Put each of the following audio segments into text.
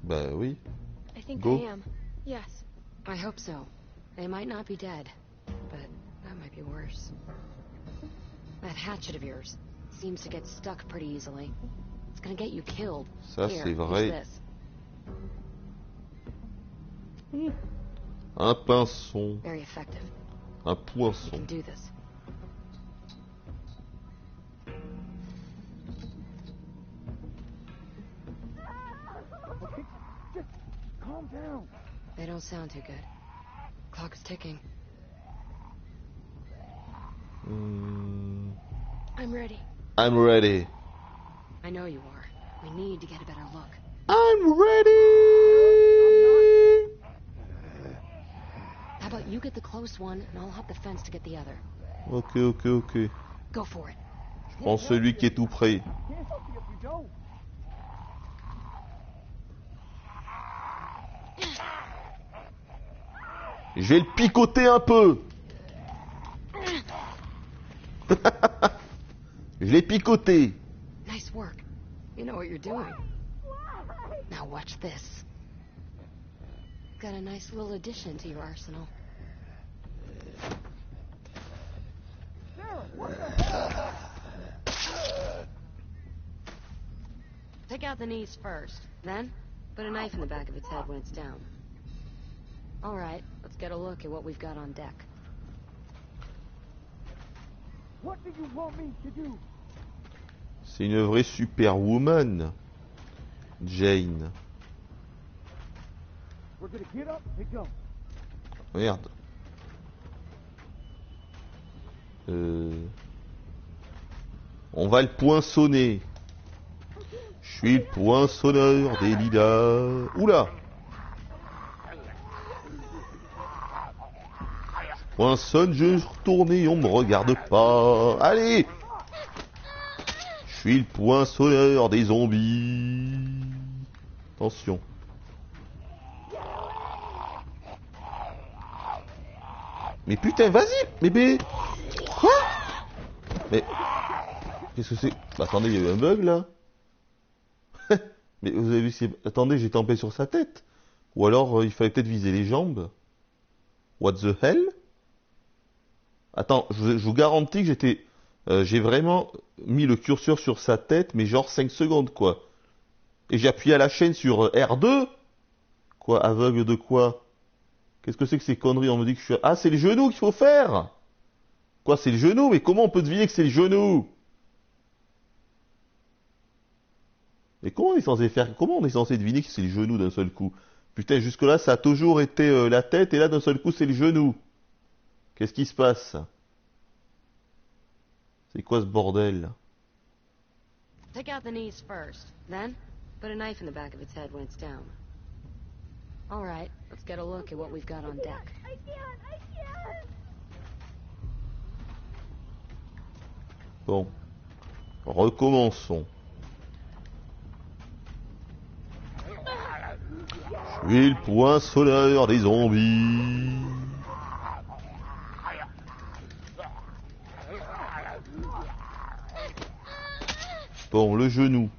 Bah oui. I think Go. I am. Yes. I hope so. They might not be dead, but that might be worse. That hatchet of yours seems to get stuck pretty easily. It's gonna get you killed. Ça Here, c'est use vrai. this. Un pinson. Very effective. Un You poinçon. can do this. Okay, just calm down. They don't sound too good. Clock is ticking. I'm ready. I'm ready. I know you are. We need to get a better look. I'm ready. How about you get the close one, and I'll hop the fence to get the other. Ok. Go for it. Je prends celui qui est tout près. Can't help you if you don't. Je vais le picoter un peu. Je l'ai picoté. Nice work. You know what you're doing. Now watch this. Got a nice little addition to your arsenal. Take out the knees first, then put a knife in the back of its head when it's down. All right, let's get a look at what we've got on deck. What do you want me to do? C'est une vraie superwoman. Jane. We're gonna get up and go. Merde. On va le poinçonner. Je suis le poinçonneur des lilas. Oula. Je poinçonne, je retourne et on me regarde pas. Allez. Je suis le poinçonneur des zombies. Attention. Mais putain, vas-y, bébé. Quoi? Mais qu'est-ce que c'est? Bah, attendez, il y a eu un bug là. Mais vous avez vu, attendez, j'ai tempé sur sa tête. Ou alors il fallait peut-être viser les jambes. What the hell? Attends, je vous garantis que j'ai vraiment mis le curseur sur sa tête, mais genre 5 secondes quoi. Et j'ai appuyé à la chaîne sur R2. Quoi, aveugle de quoi? Qu'est-ce que c'est que ces conneries? On me dit que je suis... Ah, c'est le genou qu'il faut faire! Quoi, c'est le genou? Mais comment on peut deviner que c'est le genou? Mais comment on est censé faire... Comment on est censé deviner que c'est le genou d'un seul coup? Putain, jusque-là, ça a toujours été la tête, et là, d'un seul coup, c'est le genou. Qu'est-ce qui se passe? C'est quoi ce bordel? Take out the knees first, then put a knife in the back of its head when it's down. All right, let's get a look at what we've got on deck. I can't. Bon. Recommençons. Je suis le poinçonneur des zombies. Bon, le genou.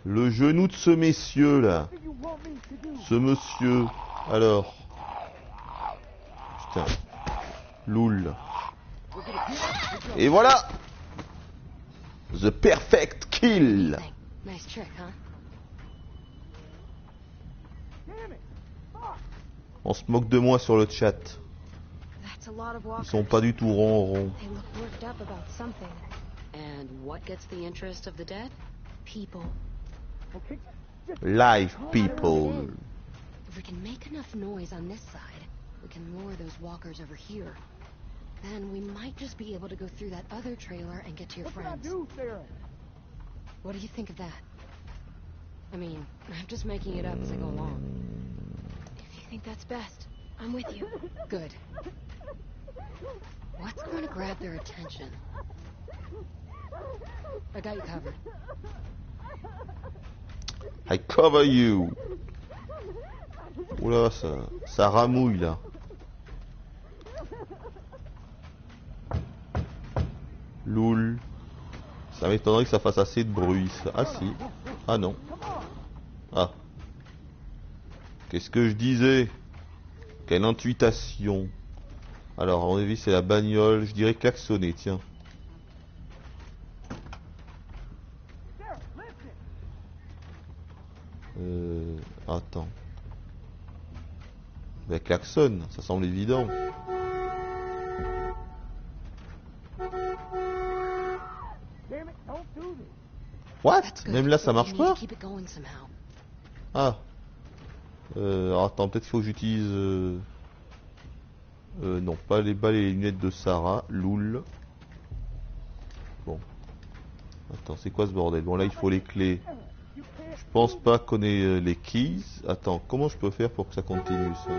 Le genou de ce messieurs là. What do you want me to do? Ce monsieur. Alors. Putain. Loul. Et voilà. The perfect kill. Hey, nice trick, huh? Damn it! On se moque de moi sur le chat. That's a lot of Ils walkers. sont pas du tout ronrons. They look worked up about something. And what gets the interest of the dead? People. Okay, just Live people. If we can make enough noise on this side, we can lure those walkers over here. Then we might just be able to go through that other trailer and get to your what can I friends. do, Sarah? What do you think of that? I mean, I'm just making it up as I go along. If you think that's best, I'm with you. Good. What's going to grab their attention? I got you covered. I cover you. Oula, ça ramouille là. Loul. Ça m'étonnerait que ça fasse assez de bruit. Ça. Ah si. Ah non. Ah. Qu'est-ce que je disais? Quelle intuition. Alors, à mon avis, c'est la bagnole. Je dirais klaxonner, tiens. Attends. Ben, klaxonne, ça semble évident. Damn it, don't do this. What? Good. Même là, ça marche We need to pas? keep it going somehow. Ah. Alors, attends, peut-être qu'il faut que j'utilise... non, pas les balles et les lunettes de Sarah. Loul. Bon. Attends, c'est quoi ce bordel? Bon, là, il faut les clés. Je pense pas qu'on ait les keys. Attends, comment je peux faire pour que ça continue, ça?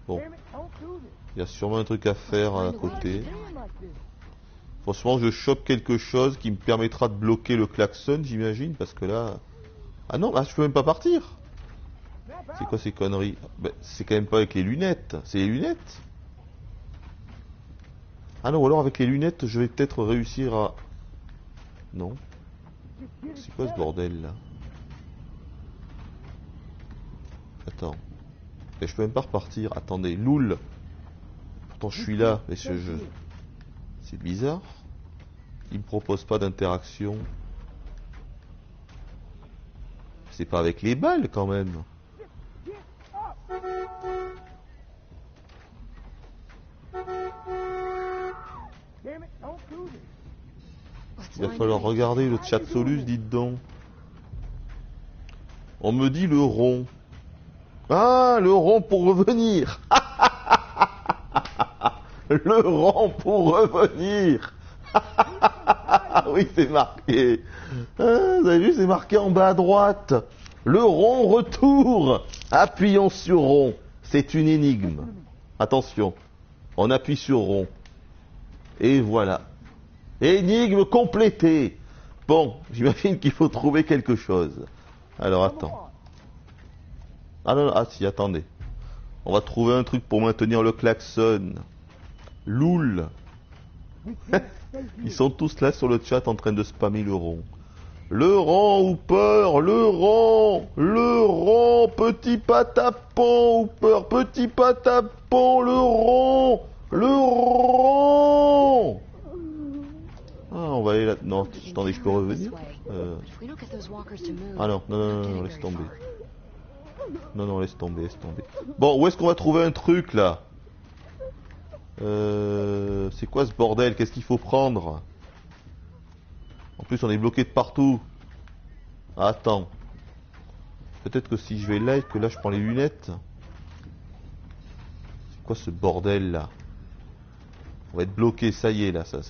Bon. Damn it, don't do this. Il y a sûrement un truc à faire à côté. Doing like this. Franchement, je chope quelque chose qui me permettra de bloquer le klaxon, j'imagine, parce que là... Ah non, ah, je peux même pas partir. C'est quoi ces conneries? Ben, c'est quand même pas avec les lunettes. C'est les lunettes? Ah non, ou alors avec les lunettes, je vais peut-être réussir à... Non. C'est quoi ce bordel là? Attends. Mais je peux même pas repartir. Attendez, loul. Pourtant je suis là, mais c'est bizarre. Il me propose pas d'interaction. C'est pas avec les balles quand même. Damn it, don't do this. What's Il va going falloir on? regarder le chat Solus, dites donc. On me dit le rond. Ah, le rond pour revenir. Le rond pour revenir. Oui, c'est marqué. Ah, vous avez vu, c'est marqué en bas à droite. Le rond retour. Appuyons sur rond. C'est une énigme. Attention. On appuie sur rond. Et voilà. Énigme complétée. Bon, j'imagine qu'il faut trouver quelque chose. Alors attends. Ah non, non, ah si, attendez. On va trouver un truc pour maintenir le klaxon. Loul. Ils sont tous là sur le chat en train de spammer le rond. Le rond Hooper, le rond, petit patapon Hooper, petit patapon, le rond. Ah, on va aller là. Non, attendez, je peux revenir. If we don't get those walkers to move, Ah non, non, non, we're non, not non, getting laisse very tomber. far. Non, non, laisse tomber, laisse tomber. Bon, où est-ce qu'on va trouver un truc là? C'est quoi ce bordel? Qu'est-ce qu'il faut prendre? En plus, on est bloqué de partout. Ah, attends. Peut-être que si je vais là et que là je prends les lunettes. C'est quoi ce bordel là? On va être bloqué, ça y est là. Ça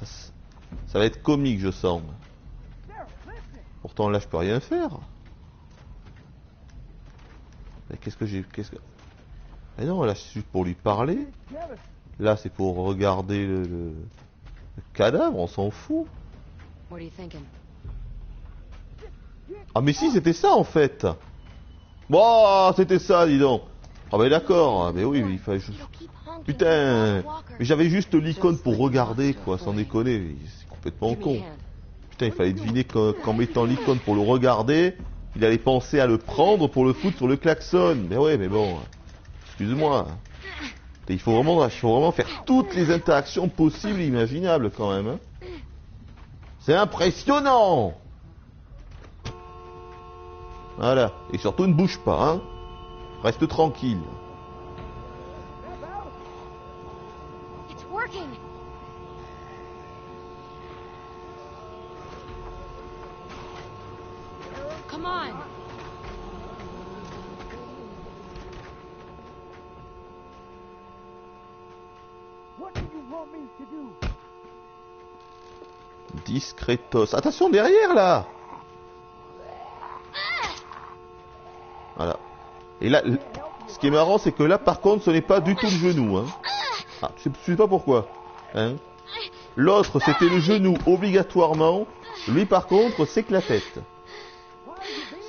va être comique, je sens. Pourtant là, je peux rien faire. Mais qu'est-ce que j'ai... Mais non, là, c'est juste pour lui parler. Là, c'est pour regarder le cadavre, on s'en fout. What are you thinking? Ah, mais si, c'était ça, en fait. Bon, c'était ça, dis donc. Ah, mais d'accord. Ah, mais oui, il fallait juste... Putain. Mais j'avais juste l'icône pour regarder, quoi, sans déconner. C'est complètement Give me con. a hand. Putain, il fallait deviner qu'en mettant l'icône pour le regarder, il allait penser à le prendre pour le foutre sur le klaxon. Mais ouais, mais bon... Excuse-moi. Il faut vraiment faire toutes les interactions possibles et imaginables quand même. Hein. C'est impressionnant. Voilà. Et surtout ne bouge pas. Hein. Reste tranquille. It's working. Come on. What do you want me to do? Discretos. Attention derrière là. Voilà. Et là, ce qui est marrant, c'est que là, par contre, ce n'est pas du tout le genou. Hein. Ah, je ne sais pas pourquoi. Hein. L'autre, c'était le genou obligatoirement. Lui, par contre, c'est que la tête.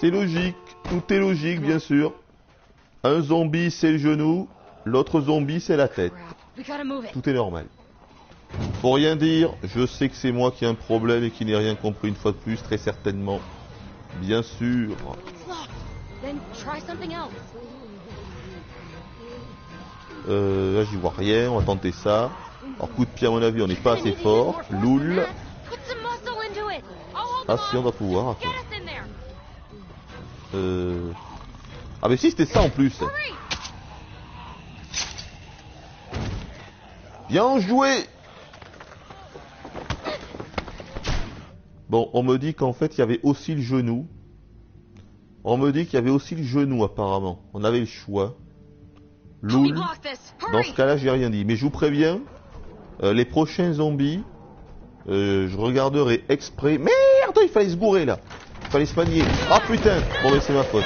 C'est logique. Tout est logique, bien sûr. Un zombie, c'est le genou. L'autre zombie, c'est la tête. Crap. We gotta move it. Tout est normal. Faut rien dire, je sais que c'est moi qui ai un problème et qui n'ai rien compris une fois de plus, très certainement. Bien sûr. It's locked. Then try something else. Là j'y vois rien, on va tenter ça. Alors coup de pied à mon avis on n'est pas assez fort. Loul. Put some muscle into it. I'll hold Ah them si on off. va pouvoir. Get Attends. us in there. Ah mais si c'était ça en plus. Hurry. Bien joué. Bon, on me dit qu'en fait il y avait aussi le genou. On me dit qu'il y avait aussi le genou apparemment. On avait le choix. Help me Loul. block this. Dans Hurry. ce cas-là, j'ai rien dit. Mais je vous préviens, les prochains zombies, je regarderai exprès. Merde, il fallait se gourer là. Il fallait se manier. Ah putain. Bon, mais c'est ma faute.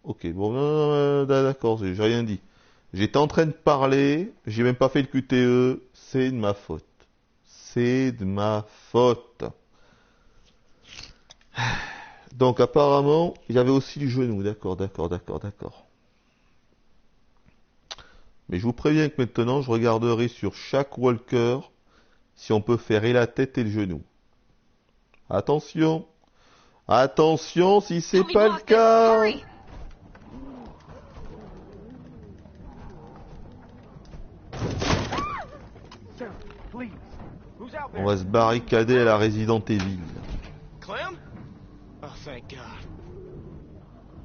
Ok, bon, d'accord, j'ai rien dit. J'étais en train de parler, j'ai même pas fait le QTE. C'est de ma faute. C'est de ma faute. Donc apparemment, il y avait aussi le genou. D'accord. Mais je vous préviens que maintenant, je regarderai sur chaque walker si on peut faire et la tête et le genou. Attention. Attention si c'est Help me pas le block this. cas. Hurry. Sir, please. Who's out On there? va se barricader à la Resident Evil. Clem? Oh, thank God.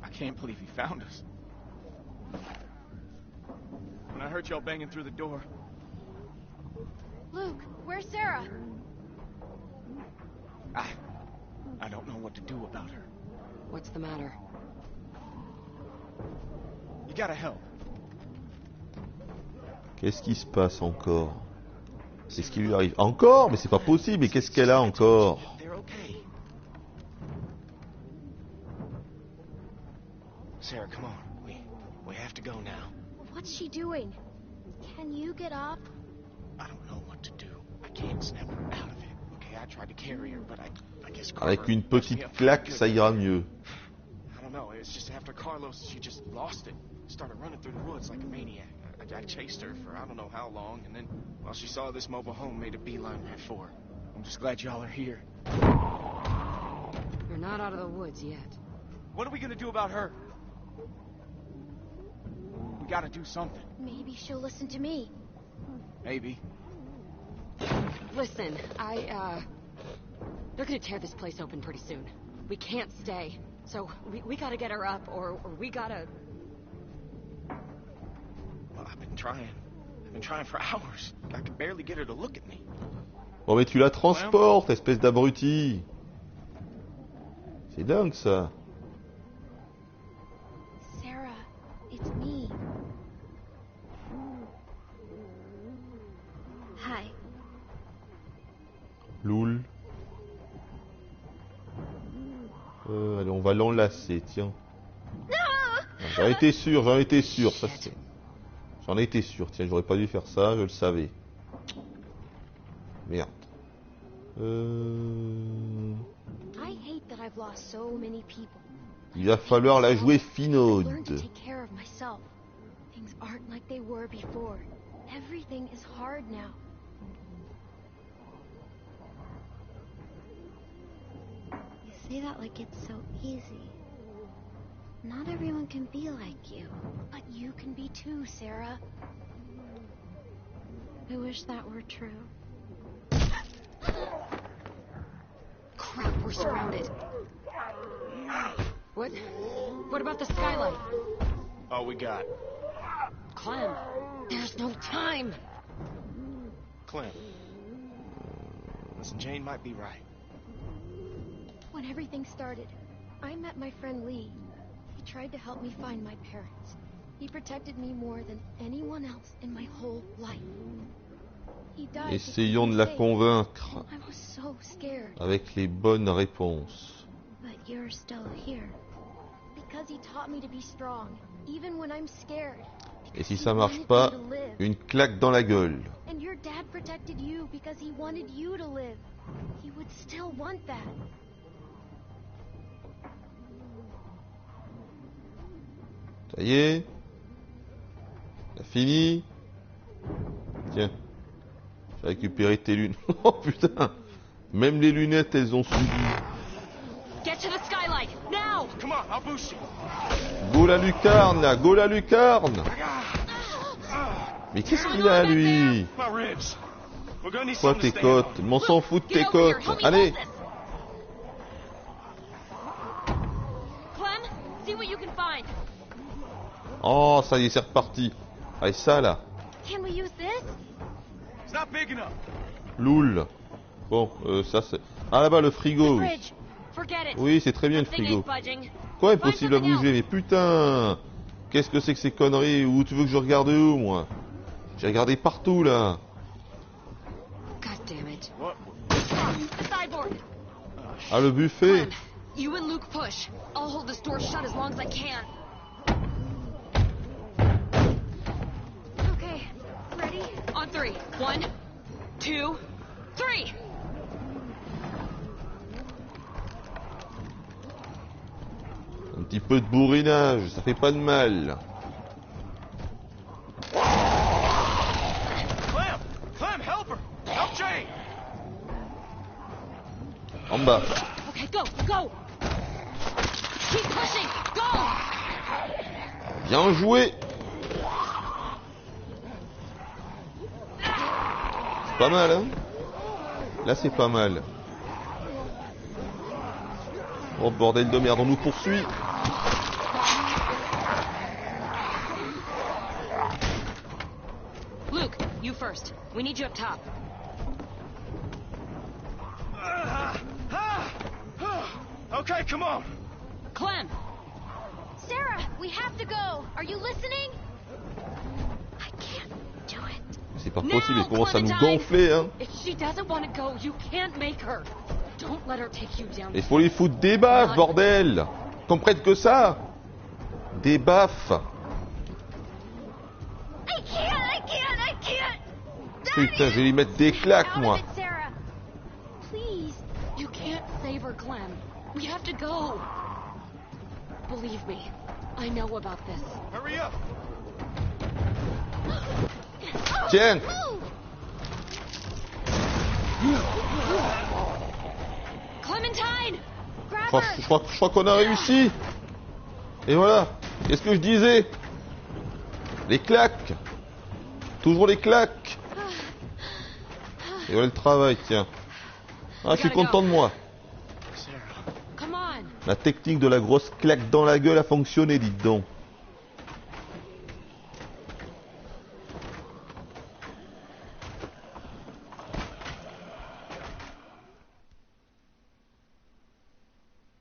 I can't believe he found us. When I heard y'all banging through the door, Luke, where's Sarah? I don't know what to do about her. What's the matter? You gotta help. Qu'est-ce qui se passe encore? C'est ce qui lui arrive. Encore? Mais c'est pas possible. Mais qu'est-ce qu'elle a encore? They're okay. Sarah, come on. We have to go now. What's she doing? Can you get up? I don't know what to do. I can't snap her out of it. Okay, I tried to carry her, but I guess Avec Carver une messed me petite up claque, good. ça ira mieux. I don't know. It's just after Carlos, she just lost it. Started running through the woods like a maniac. I chased her for I don't know how long, and then while she saw this mobile home, made a beeline right for her. I'm just glad y'all are here. You're not out of the woods yet. What are we gonna do about her? We gotta do something. Maybe she'll listen to me. Maybe. Listen, they're gonna tear this place open pretty soon. We can't stay. So, we gotta get her up, or we gotta... Well, I've been trying for hours. I could barely get her to look at me. Bon mais tu la transportes, espèce d'abruti. C'est dingue ça. Sarah, it's me. Hi. Loul. Allez, on va l'enlacer, tiens. J'en étais sûr, ça c'est... J'en étais sûr, tiens, j'aurais pas dû faire ça, je le savais. Merde. I hate that I've lost so many people. Il va falloir la jouer I've learned to finaude. take care of myself. Things aren't like they were before. Everything is hard now. You say that like it's so easy. Not everyone can be like you. But you can be too, Sarah. I wish that were true. Crap, we're surrounded. What about the skylight? All we got. Clem, there's no time. Clem. Listen, Jane might be right. When everything started, I met my friend Lee. He tried to help me find my parents. He protected me more than anyone else in my whole life. He died because Essayons he de la saved. convaincre I was so scared, avec les bonnes réponses. but you're still here. Because he taught me to be strong, even when I'm scared. Et si He ça marche wanted me pas, to live. une claque dans la gueule. And your dad protected you because he wanted you to live. He would still want that. Ça y est? T'as fini? Tiens. J'ai récupéré tes lunettes. Oh putain. Même les lunettes, elles ont subi. Get to the skylight, now! Come on, I'll boost you. Go la lucarne là, go la lucarne. Mais qu'est-ce qu'il a lui? My ribs. We're gonna need Quoi something tes to stand on. côtes? M'en s'en fout de Get tes over here, côtes. help me Allez. hold this. Clem, see what you can find. Oh, ça y est, c'est reparti. Allez, ça là. Can we use this? It's not big enough. Loul. Bon, ça c'est... Ah là-bas, le frigo, oui. Bridge. Forget it. Oui, c'est très bien le Thing frigo. ain't budging. Quoi, impossible à Find something bouger? Mais putain. Qu'est-ce que c'est que ces conneries? Où tu veux que je regarde où, moi? J'ai regardé partout, là. God damn it. What? Cyborg. Ah, le buffet. Clem, you and Luke push. I'll hold this door shut as long as I can. Okay, ready? On three. 1, 2, 3. Un petit peu de bourrinage, ça fait pas de mal. Clem! Clem, help her! Help Jane! En bas. Okay, go, go. Keep pushing. Go. Bien joué. C'est pas mal, hein? Là, c'est pas mal. Oh, bordel de merde, on nous poursuit. Luke, you first. We need you up top. Okay, come on. Clem. Sarah, we have to go. Are you listening? I can't do it. C'est pas Now, possible, il commence à nous Clementine. gonfler, hein. If she doesn't want to go, you can't make her. Don't let her take you down. Il faut lui foutre des baffes, bordel. Comprennent que ça. Des baffes. I can't. Putain, je vais lui mettre des claques, Out moi. of it, Sarah. Please. You can't save her, Clem. We have to go. Believe me, I know about this. Hurry up. Tiens. Clementine! Grab Je her. crois qu'on a réussi. Et voilà. Qu'est-ce que je disais? Les claques. Toujours les claques. Et voilà le travail, tiens. Ah, je suis content de moi. Sarah. Come on. La technique de la grosse claque dans la gueule a fonctionné, dites donc.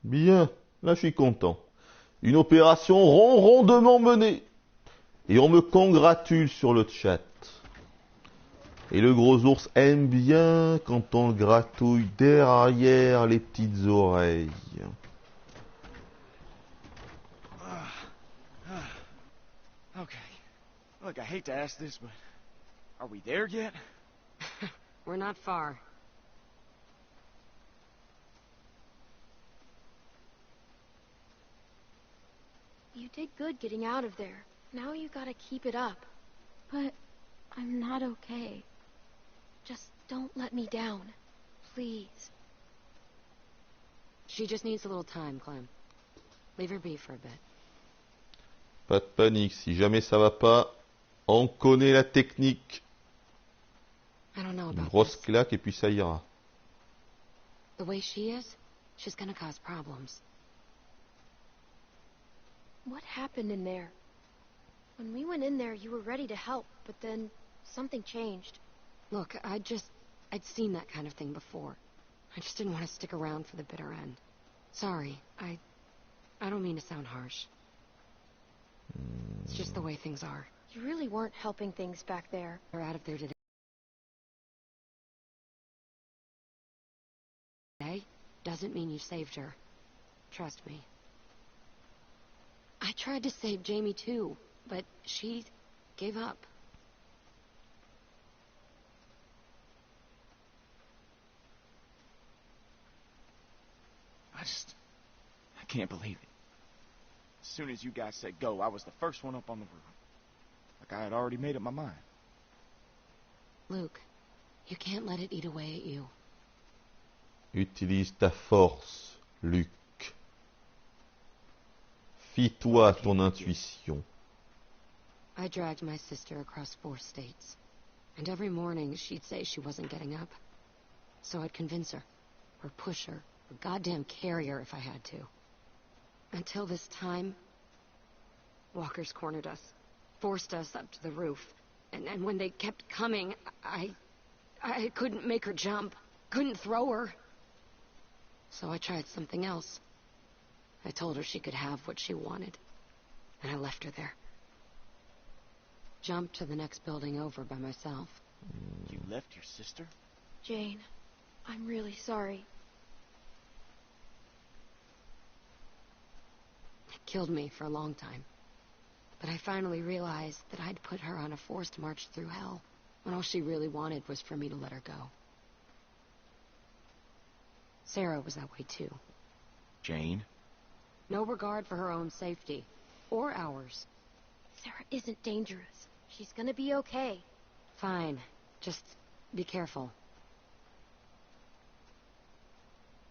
Bien, là je suis content. Une opération rondement menée. Et on me congratule sur le chat. Et le gros ours aime bien quand on le gratouille derrière les petites oreilles. Okay. Look, I hate to ask this, but are we there yet? We're not far. You did good getting out of there. Now you gotta keep it up. But I'm not okay. Just don't let me down. Please. She just needs a little time, Clem. Leave her be for a bit. Pas de panique, si jamais ça va pas, on connaît la technique. I don't know Une about grosse this. claque et puis ça ira. The way she is, she's gonna cause problems. What happened in there? When we went in there, you were ready to help, but then something changed. Look, I'd seen that kind of thing before. I just didn't want to stick around for the bitter end. Sorry, I don't mean to sound harsh. It's just the way things are. You really weren't helping things back there. They're out of there today. Doesn't mean you saved her. Trust me. I tried to save Jamie too, but she gave up. I can't believe it. As soon as you guys said go, I was the first one up on the roof. Like I had already made up my mind. Luke, You can't let it eat away at you. Utilise ta force, Luke. Fie-toi à ton intuition. I dragged my sister across 4 states. And every morning she'd say she wasn't getting up. So I'd convince her, or push her, or goddamn carry her if I had to. Until this time, walkers cornered us, forced us up to the roof. And when they kept coming, I couldn't make her jump, couldn't throw her. So I tried something else. I told her she could have what she wanted, and I left her there. Jumped to the next building over by myself. You left your sister? Jane, I'm really sorry. It killed me for a long time. But I finally realized that I'd put her on a forced march through hell, when all she really wanted was for me to let her go. Sarah was that way too. Jane? No regard for her own safety, or ours. Sarah isn't dangerous. She's gonna be okay. Fine. Just be careful.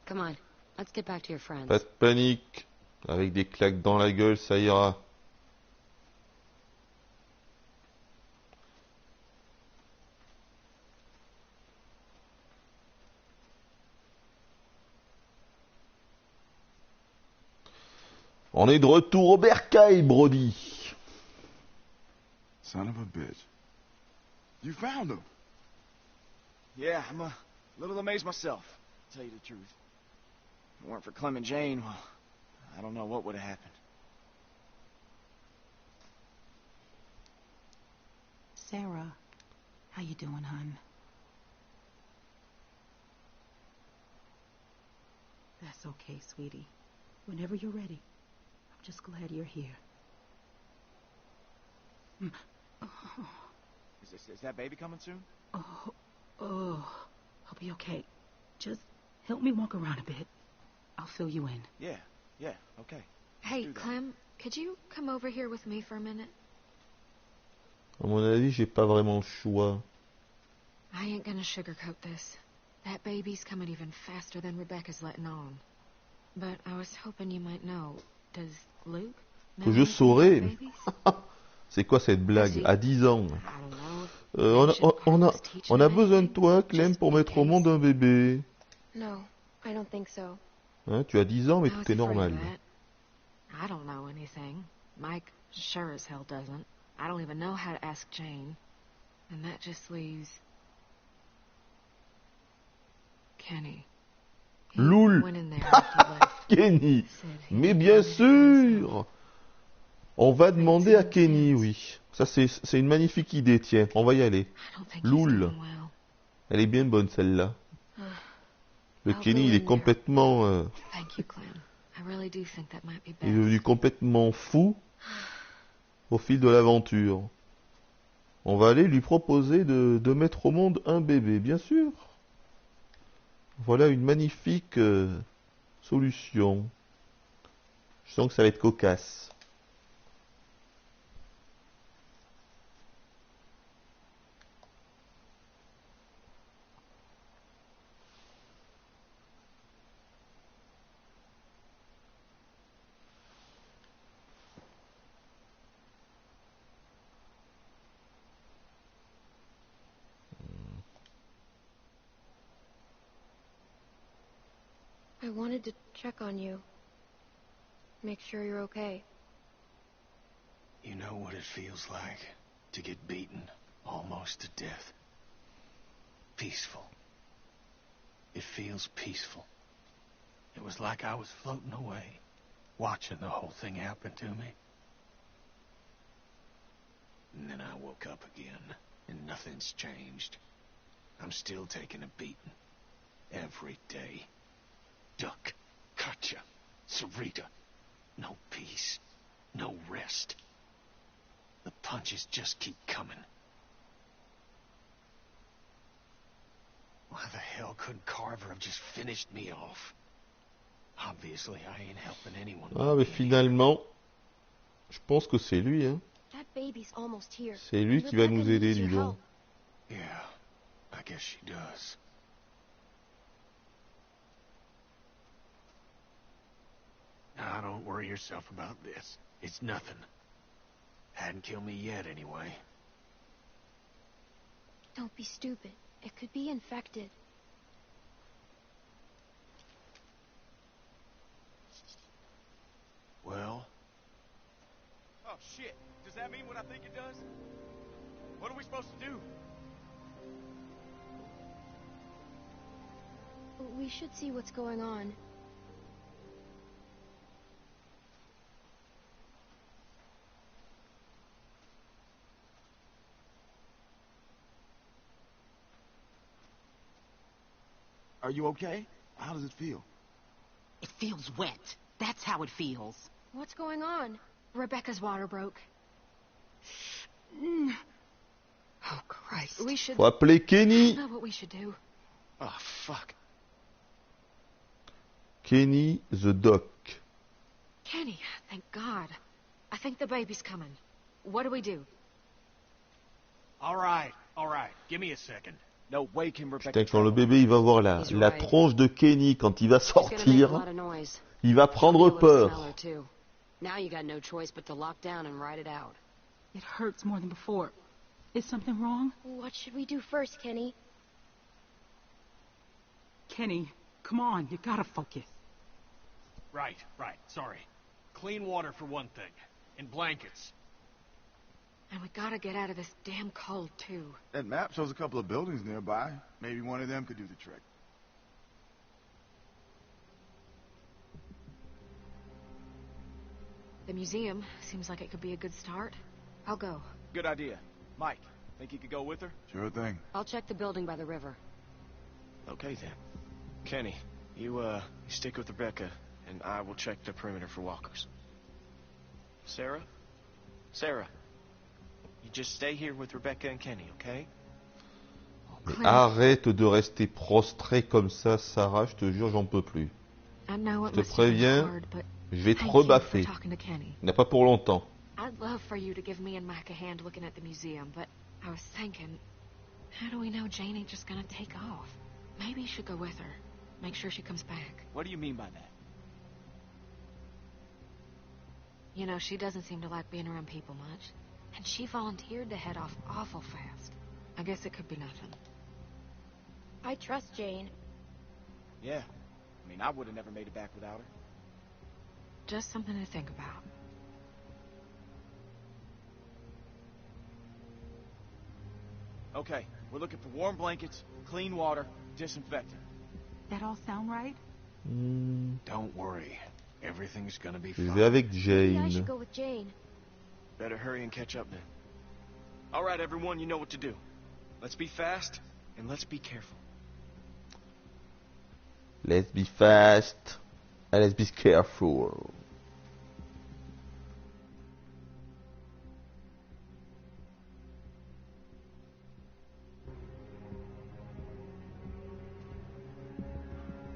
Come on, let's get back to your friends. Pas de panique. Avec des claques dans la gueule, ça ira. On est de retour au bercail, Brody. Son of a bitch. You found him. Yeah, I'm a little amazed myself, to tell you the truth. If it weren't for Clem and Jane, well, I don't know what would have happened. Sarah, how you doing, hon? That's okay, sweetie. Whenever you're ready. I'm just glad you're here. Oh, Is that baby coming soon? I'll be okay. Just help me walk around a bit. I'll fill you in. Yeah, okay. Hey, do that. Clem, could you come over here with me for a minute? À mon avis, j'ai pas vraiment le choix. I ain't gonna sugarcoat this. That baby's coming even faster than Rebecca's letting on. But I was hoping you might know. Does Luke know Que je anything saurais. about babies? C'est quoi cette blague? À 10 ans. I don't know. On a besoin de toi, Clem, pour mettre au monde un bébé. No, I don't think so. Hein, tu as 10 ans, mais I was tout est afraid of normal. that. I don't know anything. Mike sure as hell doesn't. I don't even know how to ask Jane. And that just leaves Kenny. He Loul. went in there after you left. Kenny. Said he Mais bien wanted to do sûr. On va demander à Kenny, oui. Ça, c'est une magnifique idée, tiens. On va y aller. I don't think he's Loul. doing well. Elle est bien bonne, celle-là. Le I'll Kenny, go il est in there. complètement... Thank you, Clem. I really do think that might be il est best. devenu complètement fou au fil de l'aventure. On va aller lui proposer de mettre au monde un bébé, bien sûr. Voilà une magnifique solution. Je sens que ça va être cocasse. I wanted to check on you. Make sure you're okay. You know what it feels like to get beaten almost to death. Peaceful. It feels peaceful. It was like I was floating away, watching the whole thing happen to me. And then I woke up again, and nothing's changed. I'm still taking a beating. Every day. Duck, Katja, Sarita. No peace. No rest. The punches just keep coming. Why the hell couldn't Carver have just finished me off? Obviously, I ain't helping anyone. Ah, mais finalement, je pense que c'est lui, hein. That baby's almost here. C'est lui qui va nous aider, dis donc. Yeah. I guess she does. Now, don't worry yourself about this. It's nothing. Hadn't killed me yet, anyway. Don't be stupid. It could be infected. Well, Oh, shit. Does that mean what I think it does? What are we supposed to do? We should see what's going on. Are you okay? How does it feel? It feels wet. That's how it feels. What's going on? Rebecca's water broke. Oh, Christ. We should... Faut appeler Kenny. I know what we should do. Oh, fuck. Kenny the Doc. Kenny, thank God. I think the baby's coming. What do we do? All right. Give me a second. No way can Rebecca Putain, quand le travel. bébé il va voir la He's la right. tronche de Kenny quand il va She's gonna make a sortir, lot of noise. il va prendre You'll smell peur. her, too. Now you got no choice but to lock down and ride it out. It hurts more than before. Is something wrong? What should we do first, Kenny? Kenny, come on, you gotta focus. Right. Sorry. Clean water for one thing. And blankets. And we gotta get out of this damn cold, too. That map shows a couple of buildings nearby. Maybe one of them could do the trick. The museum seems like it could be a good start. I'll go. Good idea. Mike, think you could go with her? Sure thing. I'll check the building by the river. Okay, then. Kenny, you stick with Rebecca, and I will check the perimeter for walkers. Sarah? Sarah, you just stay here with Rebecca and Kenny, okay? Mais arrête de rester prostré comme ça, Sarah, je te jure, j'en peux plus. I know it Je te must have been préviens, hard, but je vais te thank you for rebaffer. talking to Kenny. Il n'y a pas pour longtemps. I'd love for you to give me and Mike a hand looking at the museum, but I was thinking, how do we know Jane ain't just gonna take off? Maybe you should go with her. Make sure she comes back. What do you mean by that? You know, she doesn't seem to like being around people much. And she volunteered to head off awful fast. I guess it could be nothing. I trust Jane. Yeah. I mean, I would have never made it back without her. Just something to think about. Okay, we're looking for warm blankets, clean water, disinfectant. That all sound right? don't worry. Everything's gonna be Je fine. vais avec Maybe I should Jane. go with Jane. Better hurry and catch up then. All right, everyone, you know what to do. Let's be fast, and let's be careful. Let's be fast and let's be careful.